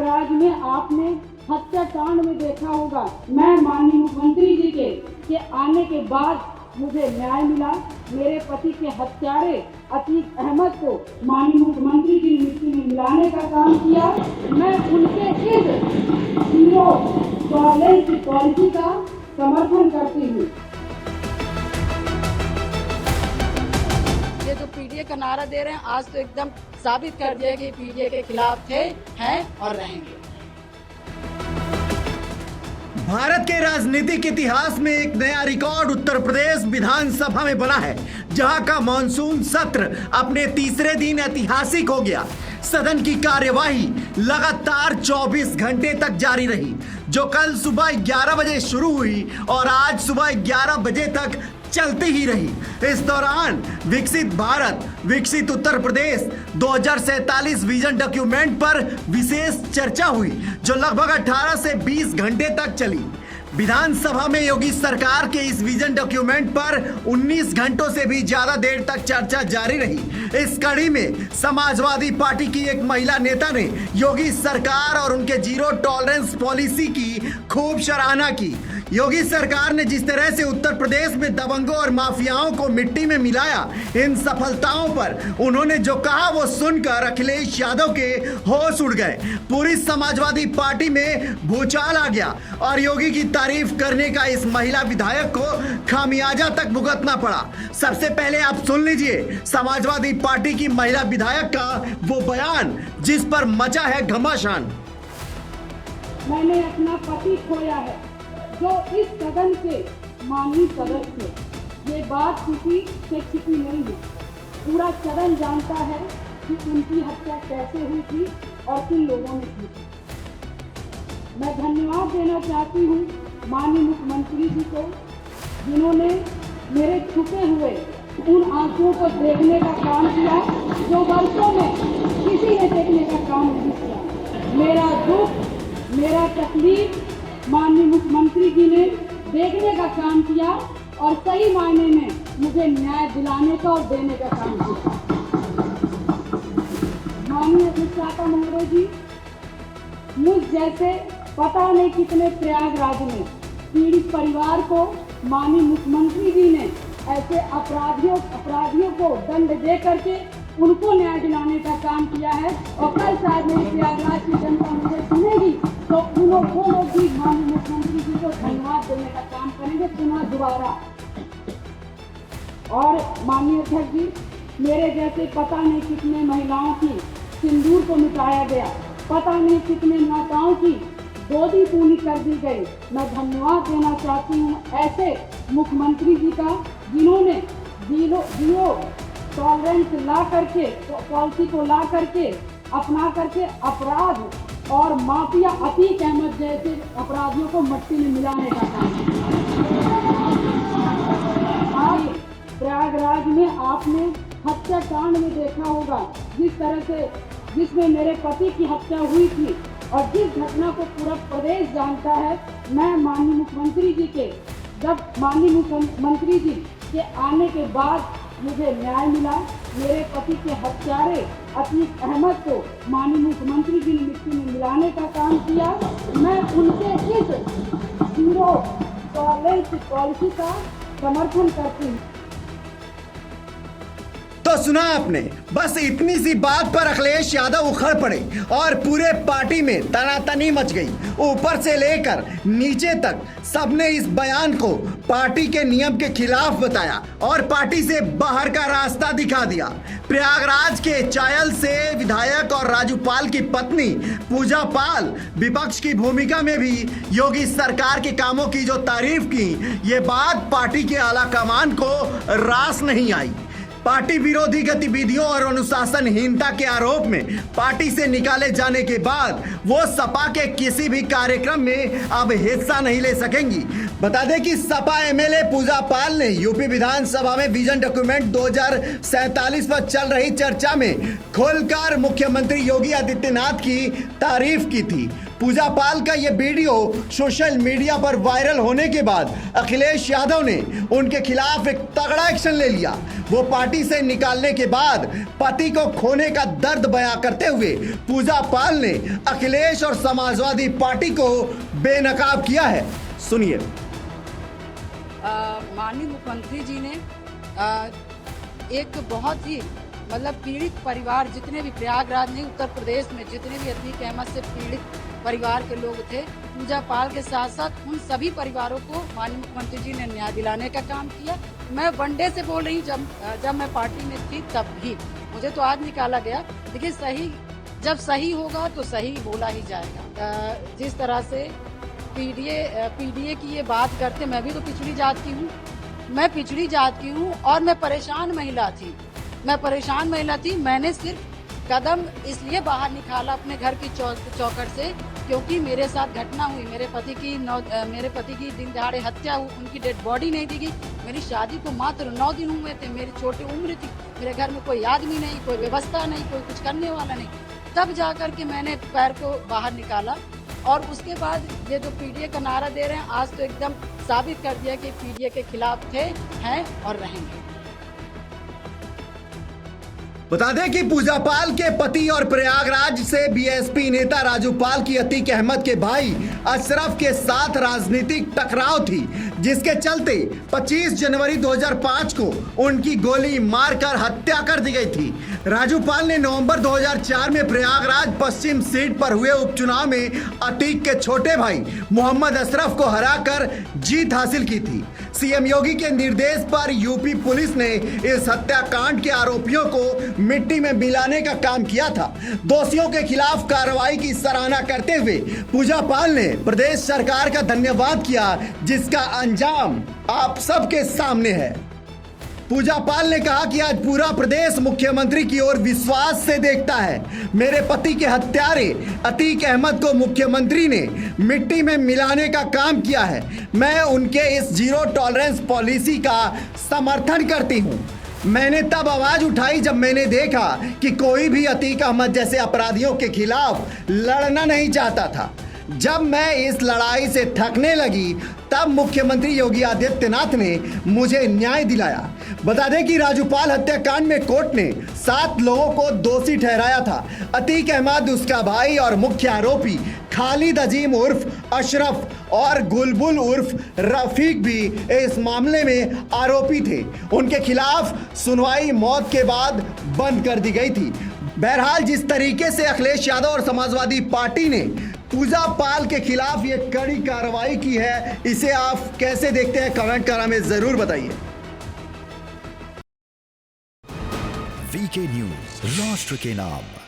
प्रयागराज में आपने हत्याकांड में देखा होगा। मैं माननीय मुख्यमंत्री जी के आने के बाद मुझे न्याय मिला। मेरे पति के हत्यारे अतीक अहमद को माननीय मुख्यमंत्री की मिट्टी में मिलाने का काम किया। मैं उनके इस जीरो टॉलरेंस पॉलिसी का समर्थन करती हूँ। ये जो पीडीए का नारा दे रहे हैं, आज तो एकदम साबित कर दिया कि पीडीए के खिलाफ थे, हैं और रहेंगे। भारत के राजनीतिक इतिहास में एक नया रिकॉर्ड उत्तर प्रदेश विधानसभा में बना है, जहां का मॉनसून सत्र अपने तीसरे दिन ऐतिहासिक हो गया। सदन की कार्यवाही लगातार 24 घंटे तक जारी रही, जो कल सुबह 11 बजे शुरू हुई और आज सुबह 11 बजे तक चलती ही रही। इस दौरान विकसित भारत विकसित उत्तर प्रदेश 2047 विजन डॉक्यूमेंट पर विशेष चर्चा हुई, जो लगभग 18 से 20 घंटे तक चली। विधानसभा में योगी सरकार के इस विजन डॉक्यूमेंट पर 19 घंटों से भी ज्यादा देर तक चर्चा जारी रही। इस कड़ी में समाजवादी पार्टी की एक महिला नेता ने योगी सरकार और उनके जीरो टॉलरेंस पॉलिसी की खूब सराहना की। योगी सरकार ने जिस तरह से उत्तर प्रदेश में दबंगों और माफियाओं को मिट्टी में मिलाया, इन सफलताओं पर उन्होंने जो कहा वो सुनकर अखिलेश यादव के होश उड़ गए। पूरी समाजवादी पार्टी में भूचाल आ गया और योगी की तारीफ करने का इस महिला विधायक को खामियाजा तक भुगतना पड़ा। सबसे पहले आप सुन लीजिए समाजवादी पार्टी की महिला विधायक का वो बयान, जिस पर मचा है घमासान। मैंने अपना पति खोया है, जो इस सदन के माननीय सदस्य, ये बात किसी से छिपी नहीं है। पूरा सदन जानता है कि उनकी हत्या कैसे हुई थी और किन लोगों ने की थी। मैं धन्यवाद देना चाहती हूँ माननीय मुख्यमंत्री जी को, जिन्होंने मेरे छुपे हुए उन आंसुओं को देखने का काम किया, जो वर्षों में किसी ने देखने का काम नहीं किया। मेरा दुख, मेरा तकलीफ माननीय मुख्यमंत्री जी ने देखने का काम किया और सही मायने में मुझे न्याय दिलाने का और देने का काम किया। माननीय अधिष्ठाता महोदय जी, मुझ जैसे पता नहीं कितने प्रयागराज में पीड़ित परिवार को माननीय मुख्यमंत्री जी ने ऐसे अपराधियों को दंड दे करके उनको न्याय दिलाने का काम किया है। और कल शायद मेरी प्रयागराज की जनता मुझे सुनेगी तो वो लोग भी माननीय मुख्यमंत्री जी को धन्यवाद देने का काम करेंगे पुनः दोबारा। और माननीय अध्यक्ष जी, मेरे जैसे पता नहीं कितने महिलाओं की सिंदूर को मिटाया गया, पता नहीं कितने माताओं की गोदी पूरी कर दी गई। मैं धन्यवाद देना चाहती हूँ ऐसे मुख्यमंत्री जी का, जिन्होंने जीरो टॉलरेंस ला करके पॉलिसी को ला करके अपना करके अपराध और माफिया अतीक अहमद जैसे अपराधियों को मट्टी में मिलाने का काम। आज प्रयागराज में आपने हत्याकांड में देखा होगा, जिस तरह से जिसमें मेरे पति की हत्या हुई थी और जिस घटना को पूरा प्रदेश जानता है। मैं माननीय मुख्यमंत्री जी के मुख्यमंत्री जी के आने के बाद मुझे न्याय मिला। मेरे पति के हत्यारे अतीक अहमद को माननीय मुख्यमंत्री जी ने मिट्टी में मिलाने का काम किया। मैं उनके इस जीरो टॉलरेंस पॉलिसी का समर्थन करती हूँ। तो सुना आपने, बस इतनी सी बात पर अखिलेश यादव उखड़ पड़े और पूरे पार्टी में तनातनी मच गई। ऊपर से लेकर नीचे तक सबने इस बयान को पार्टी के नियम के खिलाफ बताया और पार्टी से बाहर का रास्ता दिखा दिया। प्रयागराज के चायल से विधायक और राजू पाल की पत्नी पूजा पाल विपक्ष की भूमिका में भी योगी सरकार के कामों की जो तारीफ की, ये बात पार्टी के आला कमान को रास नहीं आई। पार्टी विरोधी गतिविधियों और अनुशासनहीनता के आरोप में पार्टी से निकाले जाने के बाद वो सपा के किसी भी कार्यक्रम में अब हिस्सा नहीं ले सकेंगी। बता दें कि सपा एमएलए पूजा पाल ने यूपी विधानसभा में विजन डॉक्यूमेंट 2047 पर चल रही चर्चा में खुलकर मुख्यमंत्री योगी आदित्यनाथ की तारीफ की थी। पूजा पाल का ये वीडियो सोशल मीडिया पर वायरल होने के बाद अखिलेश यादव ने उनके खिलाफ एक तगड़ा एक्शन ले लिया। वो पार्टी से निकालने के बाद पति को खोने का दर्द बयां करते हुए पूजा पाल ने अखिलेश और समाजवादी पार्टी को बेनकाब किया है। सुनिए। माननीय मुख्यमंत्री जी ने एक बहुत ही पीड़ित परिवार, जितने भी प्रयागराज नहीं उत्तर प्रदेश में जितने भी अतीक अहमद से पीड़ित परिवार के लोग थे, पूजा पाल के साथ साथ उन सभी परिवारों को माननीय मुख्यमंत्री जी ने न्याय दिलाने का काम किया। मैं वनडे से बोल रही हूँ, जब मैं पार्टी में थी तब भी मुझे तो आज निकाला गया। देखिए, जब सही होगा तो सही बोला ही जाएगा। जिस तरह से पीडीए की ये बात करते, मैं भी तो पिछड़ी जात की हूँ, मैं पिछड़ी जात की हूँ और मैं परेशान महिला थी। मैंने सिर्फ कदम इसलिए बाहर निकाला अपने घर की चौखट से क्योंकि मेरे साथ घटना हुई। मेरे पति की दिन दहाड़े हत्या हुई, उनकी डेड बॉडी नहीं दी गई। मेरी शादी को मात्र 9 दिन हुए थे, मेरी छोटी उम्र थी, मेरे घर में कोई आदमी नहीं, कोई व्यवस्था नहीं, कोई कुछ करने वाला नहीं। तब जाकर के मैंने पैर को बाहर निकाला और उसके बाद ये जो पीडीए का नारा दे रहे हैं, आज तो एकदम साबित कर दिया कि पीडीए के खिलाफ थे, हैं और रहेंगे। बता दें कि पूजा पाल के पति और प्रयागराज से बीएसपी नेता राजू पाल की अतीक अहमद के भाई अशरफ के साथ राजनीतिक टकराव थी, जिसके चलते 25 जनवरी 2005 को उनकी गोली मारकर हत्या कर दी गई थी। राजू पाल ने नवंबर 2004 में प्रयागराज पश्चिम सीट पर हुए उपचुनाव में अतीक के छोटे भाई मोहम्मद अशरफ को हराकर जीत हासिल की थी। सीएम योगी के निर्देश पर यूपी पुलिस ने इस हत्याकांड के आरोपियों को मिट्टी में मिलाने का काम किया था। दोषियों के खिलाफ कार्रवाई की सराहना करते हुए पूजा पाल ने प्रदेश सरकार का धन्यवाद किया, जिसका अंजाम आप सबके सामने है। पूजा पाल ने कहा कि आज पूरा प्रदेश मुख्यमंत्री की ओर विश्वास से देखता है। मेरे पति के हत्यारे अतीक अहमद को मुख्यमंत्री ने मिट्टी में मिलाने का काम किया है। मैं उनके इस जीरो टॉलरेंस पॉलिसी का समर्थन करती हूँ। मैंने तब आवाज उठाई जब मैंने देखा कि कोई भी अतीक अहमद जैसे अपराधियों के खिलाफ लड़ना नहीं चाहता था। जब मैं इस लड़ाई से थकने लगी तब मुख्यमंत्री योगी आदित्यनाथ ने मुझे न्याय दिलाया। बता दें कि राजू पाल हत्याकांड में कोर्ट ने 7 लोगों को दोषी ठहराया था। अतीक अहमद, उसका भाई और मुख्य आरोपी खालिद अजीम उर्फ अशरफ और गुलबुल उर्फ रफीक भी इस मामले में आरोपी थे। उनके खिलाफ सुनवाई मौत के बाद बंद कर दी गई थी। बहरहाल, जिस तरीके से अखिलेश यादव और समाजवादी पार्टी ने पूजा पाल के खिलाफ ये कड़ी कार्रवाई की है, इसे आप कैसे देखते हैं? कमेंट कर हमें जरूर बताइए। वीके न्यूज, राष्ट्र के नाम।